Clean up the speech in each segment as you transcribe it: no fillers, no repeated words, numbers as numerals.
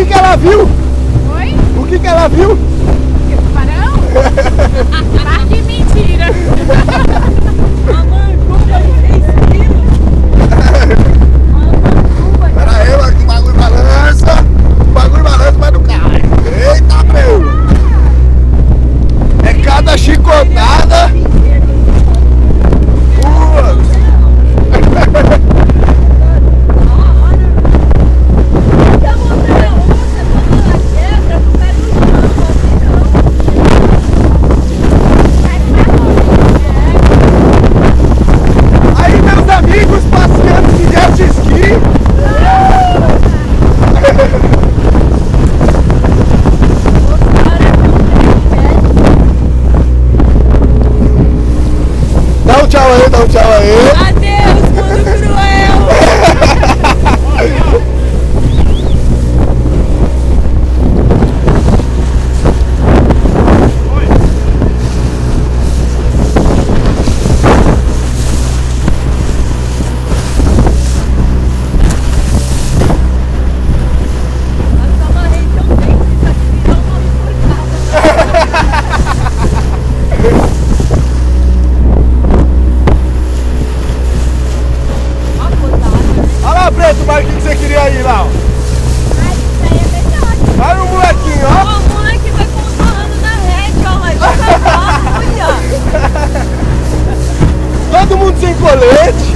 que ela viu? Oi? O que ela viu? Que tubarão? Ah, que mentira! A manduba de 6 quilos. Pera aí, mano, que o bagulho balança. O bagulho balança, mas não cai. Eita, meu! É cada chicotada. Aí, meus amigos, passeando de jet ski. Dá um tchau aí, dá um tchau aí. Adeus, mundo cruel! Nossa, amarrei tão bem que isso aqui virou uma Olha lá, Preto, o barquinho que você queria ir lá, ó. Olha o molequinho, ó. O moleque vai contorrando na rede, ó, mas olha. Todo mundo sem colete.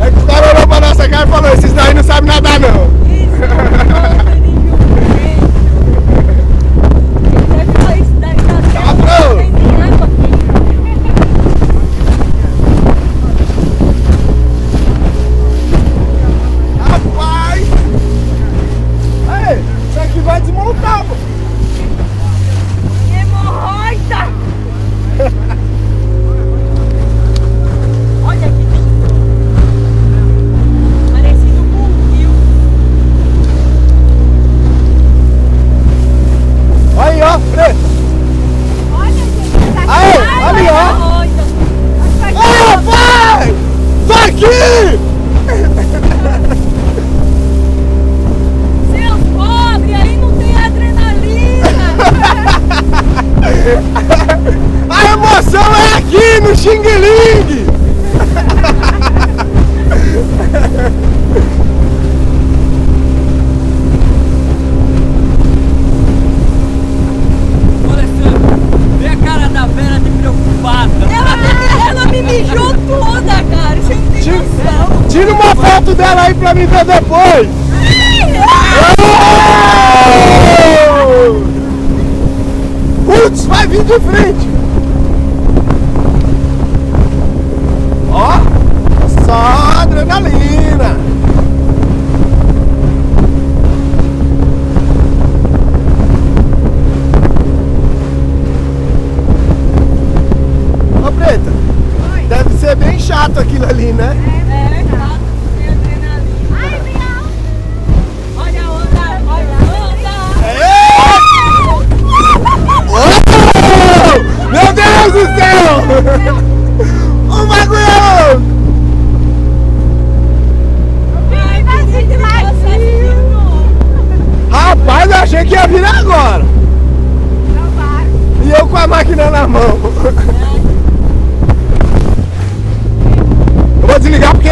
É que o cara olhou pra nossa cara e falou, esses daí não sabem nadar não. Isso, ele deve falar isso daí na terra, Tá bom. não tem nem água aqui. Rapaz! Aí, isso aqui vai desmontar, pô. Hemorroida! Olha que lindo! Parecido com um rio. Aí, ó, Preto. Aí, ali, ó. Hemorroida! Ô, pai! Tô aqui! Seus pobres, aí não tem adrenalina! A emoção é aqui, no Xing Ling! Alessandro, vê a cara da Vera de preocupada. Ela me mijou toda, cara! Você não tem noção! Tira uma foto dela aí pra mim ver depois! Putz, vai vir de frente! Ó, só adrenalina! Ô Preta, deve ser bem chato aquilo ali, né? É, tá, tem adrenalina. Olha a onda, olha a onda! Oh! Meu Deus do céu! O bagulho é louco! Ai, que desgraçado! Rapaz, eu achei que ia vir agora! E eu com a máquina na mão! Eu vou desligar porque